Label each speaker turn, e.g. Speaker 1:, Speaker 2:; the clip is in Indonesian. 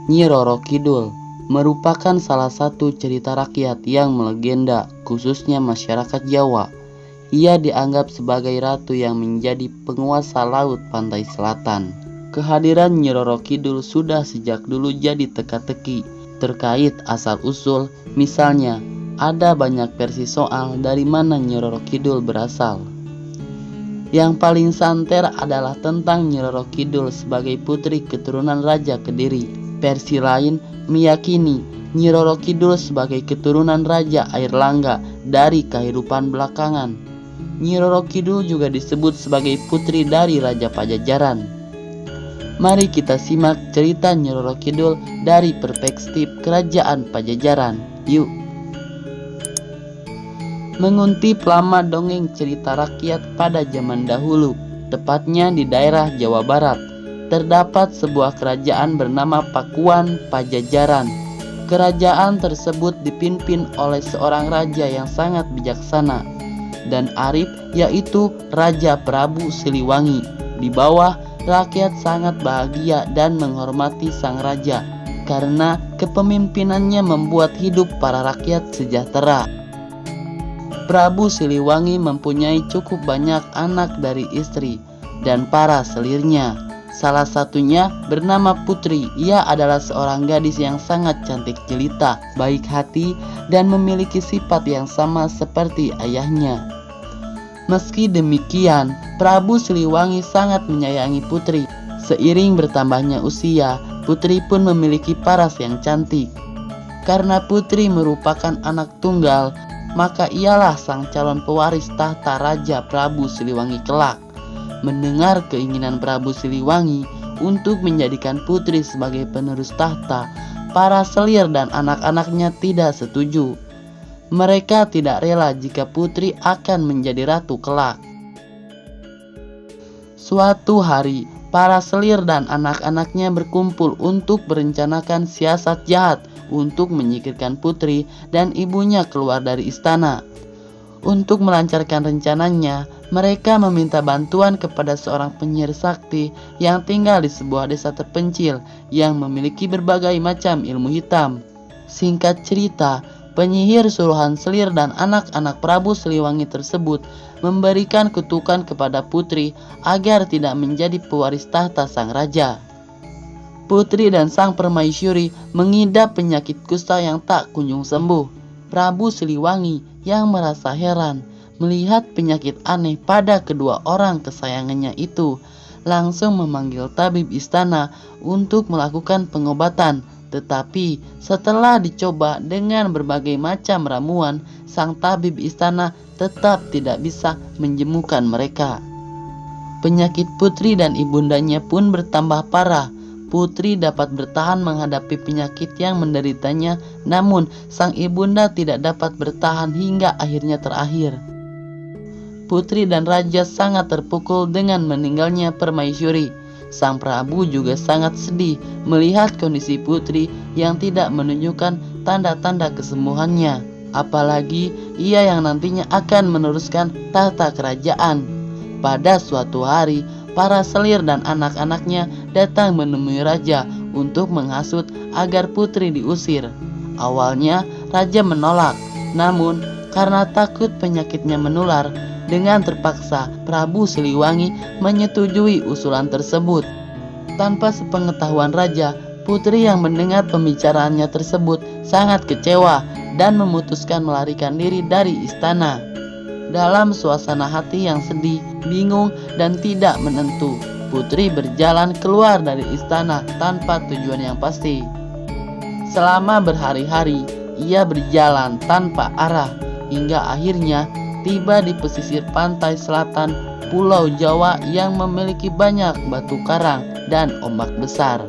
Speaker 1: Nyi Roro Kidul merupakan salah satu cerita rakyat yang melegenda khususnya masyarakat Jawa. Ia dianggap sebagai ratu yang menjadi penguasa laut pantai selatan. Kehadiran Nyi Roro Kidul sudah sejak dulu jadi teka-teki terkait asal-usul. Misalnya, ada banyak versi soal dari mana Nyi Roro Kidul berasal. Yang paling santer adalah tentang Nyi Roro Kidul sebagai putri keturunan Raja Kediri. Versi lain meyakini Nyi Roro Kidul sebagai keturunan Raja Airlangga dari kehidupan belakangan. Nyi Roro Kidul juga disebut sebagai putri dari Raja Pajajaran. Mari kita simak cerita Nyi Roro Kidul dari perspektif Kerajaan Pajajaran. Yuk! Menguntip lama dongeng cerita rakyat pada zaman dahulu, tepatnya di daerah Jawa Barat, terdapat sebuah kerajaan bernama Pakuan Pajajaran. Kerajaan tersebut dipimpin oleh seorang raja yang sangat bijaksana dan arif, yaitu Raja Prabu Siliwangi. Di bawah, rakyat sangat bahagia dan menghormati sang raja karena kepemimpinannya membuat hidup para rakyat sejahtera. Prabu Siliwangi mempunyai cukup banyak anak dari istri dan para selirnya. Salah satunya bernama Putri. Ia adalah seorang gadis yang sangat cantik jelita, baik hati, dan memiliki sifat yang sama seperti ayahnya. Meski demikian, Prabu Siliwangi sangat menyayangi Putri. Seiring bertambahnya usia, Putri pun memiliki paras yang cantik. Karena Putri merupakan anak tunggal, maka ialah sang calon pewaris tahta Raja Prabu Siliwangi kelak. Mendengar keinginan Prabu Siliwangi untuk menjadikan Putri sebagai penerus tahta, para selir dan anak-anaknya tidak setuju. Mereka tidak rela jika Putri akan menjadi ratu kelak. Suatu hari, para selir dan anak-anaknya berkumpul untuk merencanakan siasat jahat untuk menyingkirkan Putri dan ibunya keluar dari istana. Untuk melancarkan rencananya, mereka meminta bantuan kepada seorang penyihir sakti yang tinggal di sebuah desa terpencil yang memiliki berbagai macam ilmu hitam. Singkat cerita, penyihir suruhan selir dan anak-anak Prabu Siliwangi tersebut memberikan kutukan kepada Putri agar tidak menjadi pewaris tahta sang raja. Putri dan sang permaisuri mengidap penyakit kusta yang tak kunjung sembuh. Prabu Siliwangi yang merasa heran melihat penyakit aneh pada kedua orang kesayangannya itu, langsung memanggil tabib istana untuk melakukan pengobatan. Tetapi setelah dicoba dengan berbagai macam ramuan, sang tabib istana tetap tidak bisa menyembuhkan mereka. Penyakit Putri dan ibundanya pun bertambah parah. Putri dapat bertahan menghadapi penyakit yang menderitanya, namun sang ibunda tidak dapat bertahan hingga akhirnya terakhir. Putri dan raja sangat terpukul dengan meninggalnya permaisuri. Sang Prabu juga sangat sedih melihat kondisi Putri yang tidak menunjukkan tanda-tanda kesembuhannya. Apalagi ia yang nantinya akan meneruskan tahta kerajaan. Pada suatu hari, para selir dan anak-anaknya datang menemui raja untuk menghasut agar Putri diusir. Awalnya raja menolak, namun karena takut penyakitnya menular, dengan terpaksa Prabu Siliwangi menyetujui usulan tersebut. Tanpa sepengetahuan raja, Putri yang mendengar pembicaraannya tersebut sangat kecewa dan memutuskan melarikan diri dari istana. Dalam suasana hati yang sedih, bingung, dan tidak menentu, Putri berjalan keluar dari istana tanpa tujuan yang pasti. Selama berhari-hari, ia berjalan tanpa arah hingga akhirnya tiba di pesisir pantai selatan Pulau Jawa yang memiliki banyak batu karang dan ombak besar.